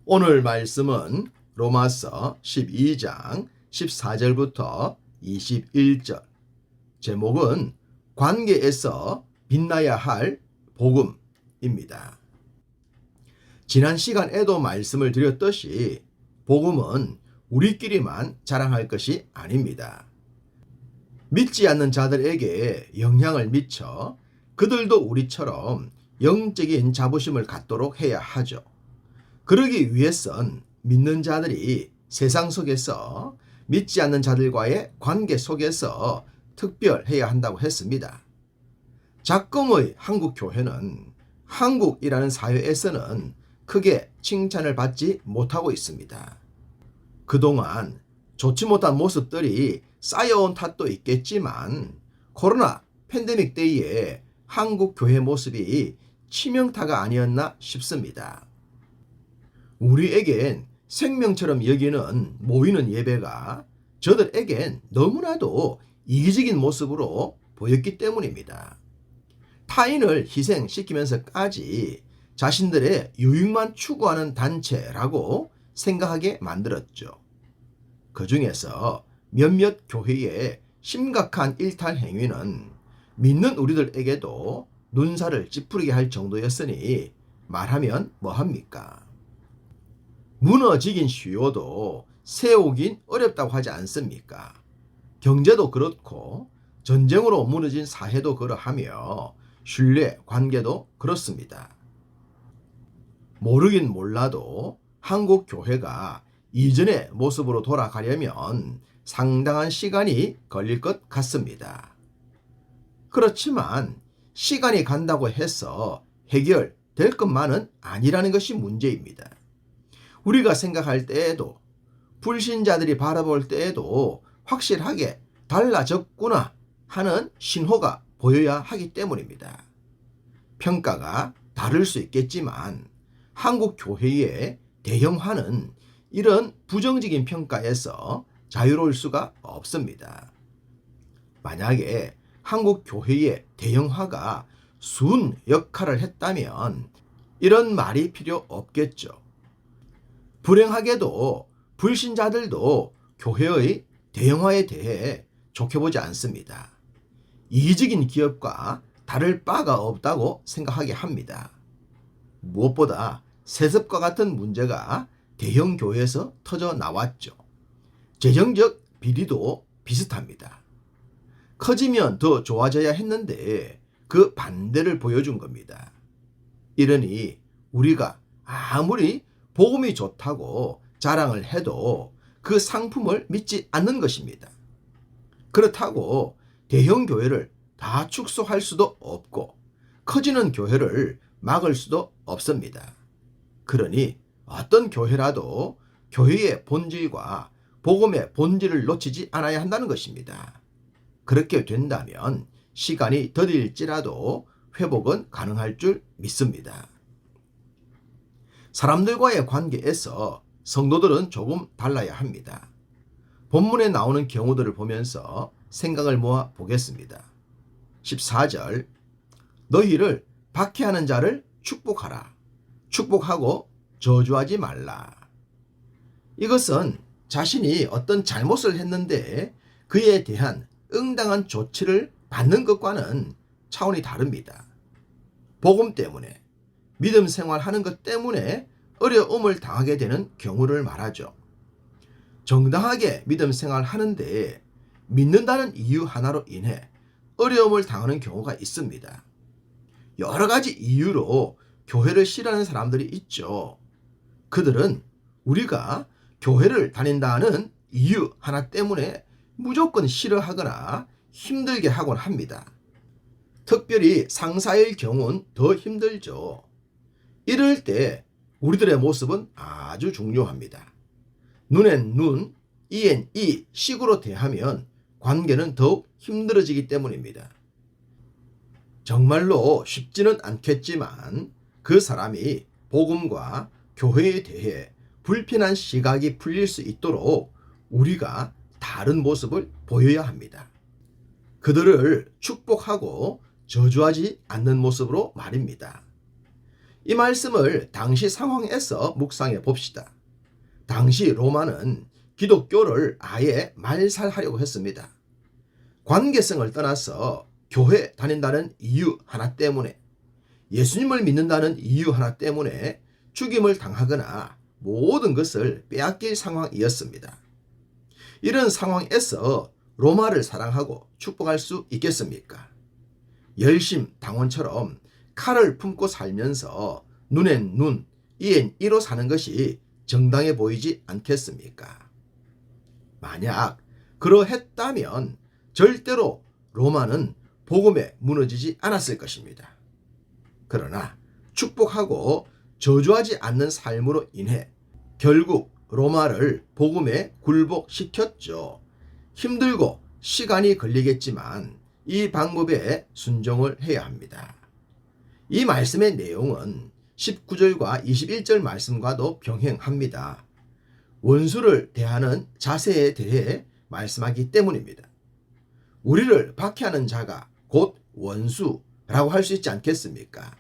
오늘 말씀은 로마서 12장 14절부터 21절. 제목은 관계에서 빛나야 할 복음입니다. 지난 시간에도 말씀을 드렸듯이 복음은 우리끼리만 자랑할 것이 아닙니다. 믿지 않는 자들에게 영향을 미쳐 그들도 우리처럼 영적인 자부심을 갖도록 해야 하죠. 그러기 위해선 믿는 자들이 세상 속에서 믿지 않는 자들과의 관계 속에서 특별해야 한다고 했습니다. 작금의 한국 교회는 한국이라는 사회에서는 크게 칭찬을 받지 못하고 있습니다. 그동안 좋지 못한 모습들이 쌓여온 탓도 있겠지만 코로나 팬데믹 때에 한국 교회 모습이 치명타가 아니었나 싶습니다. 우리에겐 생명처럼 여기는 모이는 예배가 저들에겐 너무나도 이기적인 모습으로 보였기 때문입니다. 타인을 희생시키면서까지 자신들의 유익만 추구하는 단체라고 생각하게 만들었죠. 그 중에서 몇몇 교회의 심각한 일탈 행위는 믿는 우리들에게도 눈살을 찌푸리게 할 정도였으니 말하면 뭐합니까? 무너지긴 쉬워도 세우긴 어렵다고 하지 않습니까? 경제도 그렇고 전쟁으로 무너진 사회도 그러하며 신뢰 관계도 그렇습니다. 모르긴 몰라도 한국 교회가 이전의 모습으로 돌아가려면 상당한 시간이 걸릴 것 같습니다. 그렇지만 시간이 간다고 해서 해결될 것만은 아니라는 것이 문제입니다. 우리가 생각할 때에도 불신자들이 바라볼 때에도 확실하게 달라졌구나 하는 신호가 보여야 하기 때문입니다. 평가가 다를 수 있겠지만 한국 교회의 대형화는 이런 부정적인 평가에서 자유로울 수가 없습니다. 만약에 한국 교회의 대형화가 순 역할을 했다면 이런 말이 필요 없겠죠. 불행하게도 불신자들도 교회의 대형화에 대해 좋게 보지 않습니다. 이기적인 기업과 다를 바가 없다고 생각하게 합니다. 무엇보다 세습과 같은 문제가 대형 교회에서 터져 나왔죠. 재정적 비리도 비슷합니다. 커지면 더 좋아져야 했는데 그 반대를 보여준 겁니다. 이러니 우리가 아무리 복음이 좋다고 자랑을 해도 그 상품을 믿지 않는 것입니다. 그렇다고 대형 교회를 다 축소할 수도 없고 커지는 교회를 막을 수도 없습니다. 그러니 어떤 교회라도 교회의 본질과 복음의 본질을 놓치지 않아야 한다는 것입니다. 그렇게 된다면 시간이 더딜지라도 회복은 가능할 줄 믿습니다. 사람들과의 관계에서 성도들은 조금 달라야 합니다. 본문에 나오는 경우들을 보면서 생각을 모아 보겠습니다. 14절 너희를 박해하는 자를 축복하라. 축복하고 저주하지 말라. 이것은 자신이 어떤 잘못을 했는데 그에 대한 응당한 조치를 받는 것과는 차원이 다릅니다. 복음 때문에 믿음 생활하는 것 때문에 어려움을 당하게 되는 경우를 말하죠. 정당하게 믿음 생활하는데 믿는다는 이유 하나로 인해 어려움을 당하는 경우가 있습니다. 여러 가지 이유로 교회를 싫어하는 사람들이 있죠. 그들은 우리가 교회를 다닌다는 이유 하나 때문에 무조건 싫어하거나 힘들게 하곤 합니다. 특별히 상사일 경우는 더 힘들죠. 이럴 때 우리들의 모습은 아주 중요합니다. 눈엔 눈, 이엔 이 식으로 대하면 관계는 더욱 힘들어지기 때문입니다. 정말로 쉽지는 않겠지만 그 사람이 복음과 교회에 대해 불편한 시각이 풀릴 수 있도록 우리가 다른 모습을 보여야 합니다. 그들을 축복하고 저주하지 않는 모습으로 말입니다. 이 말씀을 당시 상황에서 묵상해 봅시다. 당시 로마는 기독교를 아예 말살하려고 했습니다. 관계성을 떠나서 교회 다닌다는 이유 하나 때문에, 예수님을 믿는다는 이유 하나 때문에 죽임을 당하거나 모든 것을 빼앗길 상황이었습니다. 이런 상황에서 로마를 사랑하고 축복할 수 있겠습니까? 열심 당원처럼 칼을 품고 살면서 눈엔 눈, 이엔 이로 사는 것이 정당해 보이지 않겠습니까? 만약 그러했다면 절대로 로마는 복음에 무너지지 않았을 것입니다. 그러나 축복하고 저주하지 않는 삶으로 인해 결국 로마를 복음에 굴복시켰죠. 힘들고 시간이 걸리겠지만 이 방법에 순종을 해야 합니다. 이 말씀의 내용은 19절과 21절 말씀과도 병행합니다. 원수를 대하는 자세에 대해 말씀하기 때문입니다. 우리를 박해하는 자가 곧 원수라고 할 수 있지 않겠습니까?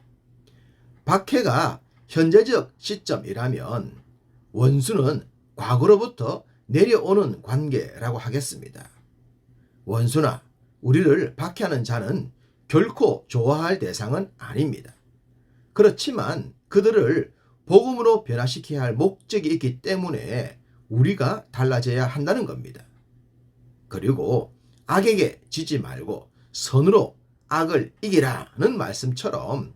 박해가 현재적 시점이라면 원수는 과거로부터 내려오는 관계라고 하겠습니다. 원수나 우리를 박해하는 자는 결코 좋아할 대상은 아닙니다. 그렇지만 그들을 복음으로 변화시켜야 할 목적이 있기 때문에 우리가 달라져야 한다는 겁니다. 그리고 악에게 지지 말고 선으로 악을 이기라는 말씀처럼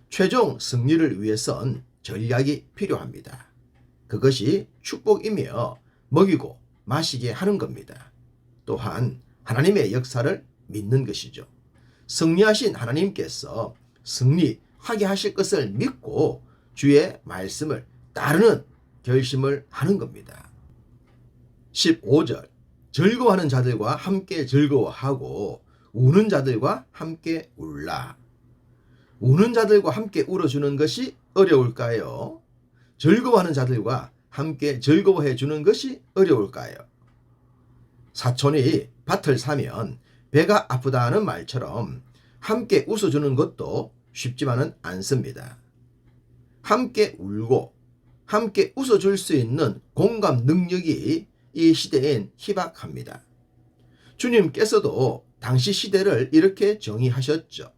최종 승리를 위해선 전략이 필요합니다. 그것이 축복이며 먹이고 마시게 하는 겁니다. 또한 하나님의 역사를 믿는 것이죠. 승리하신 하나님께서 승리하게 하실 것을 믿고 주의 말씀을 따르는 결심을 하는 겁니다. 15절, 즐거워하는 자들과 함께 즐거워하고 우는 자들과 함께 울라. 우는 자들과 함께 울어주는 것이 어려울까요? 즐거워하는 자들과 함께 즐거워해 주는 것이 어려울까요? 사촌이 밭을 사면 배가 아프다는 말처럼 함께 웃어주는 것도 쉽지만은 않습니다. 함께 울고 함께 웃어줄 수 있는 공감 능력이 이 시대엔 희박합니다. 주님께서도 당시 시대를 이렇게 정의하셨죠.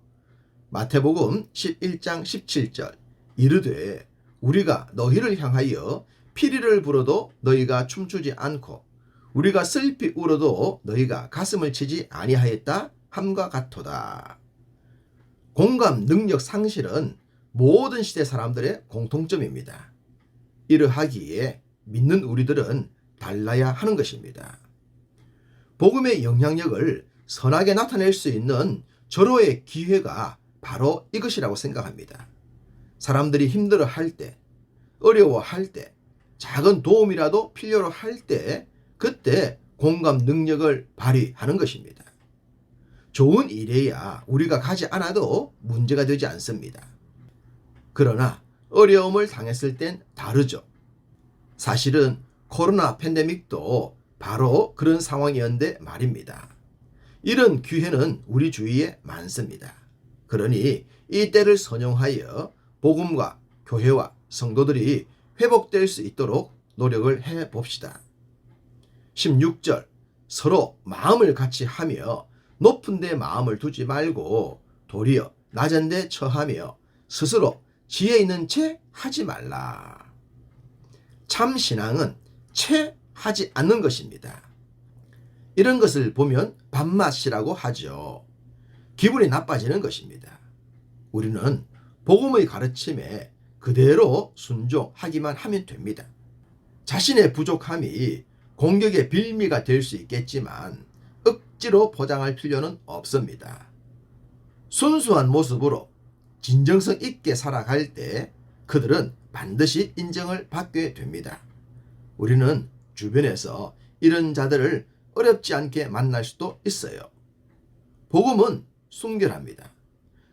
마태복음 11장 17절, 이르되 우리가 너희를 향하여 피리를 불어도 너희가 춤추지 않고 우리가 슬피 울어도 너희가 가슴을 치지 아니하였다 함과 같도다. 공감 능력 상실은 모든 시대 사람들의 공통점입니다. 이러하기에 믿는 우리들은 달라야 하는 것입니다. 복음의 영향력을 선하게 나타낼 수 있는 절호의 기회가 바로 이것이라고 생각합니다. 사람들이 힘들어할 때, 어려워할 때, 작은 도움이라도 필요로 할 때, 그때 공감 능력을 발휘하는 것입니다. 좋은 일이야 우리가 가지 않아도 문제가 되지 않습니다. 그러나 어려움을 당했을 땐 다르죠. 사실은 코로나 팬데믹도 바로 그런 상황이었는데 말입니다. 이런 기회는 우리 주위에 많습니다. 그러니 이 때를 선용하여 복음과 교회와 성도들이 회복될 수 있도록 노력을 해봅시다. 16절, 서로 마음을 같이 하며 높은 데 마음을 두지 말고 도리어 낮은 데 처하며 스스로 지혜 있는 채 하지 말라. 참 신앙은 채 하지 않는 것입니다. 이런 것을 보면 밥맛이라고 하죠. 기분이 나빠지는 것입니다. 우리는 복음의 가르침에 그대로 순종하기만 하면 됩니다. 자신의 부족함이 공격의 빌미가 될 수 있겠지만 억지로 포장할 필요는 없습니다. 순수한 모습으로 진정성 있게 살아갈 때 그들은 반드시 인정을 받게 됩니다. 우리는 주변에서 이런 자들을 어렵지 않게 만날 수도 있어요. 복음은 순결합니다.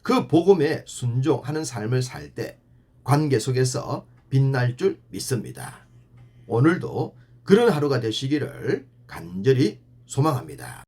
그 복음에 순종하는 삶을 살 때 관계 속에서 빛날 줄 믿습니다. 오늘도 그런 하루가 되시기를 간절히 소망합니다.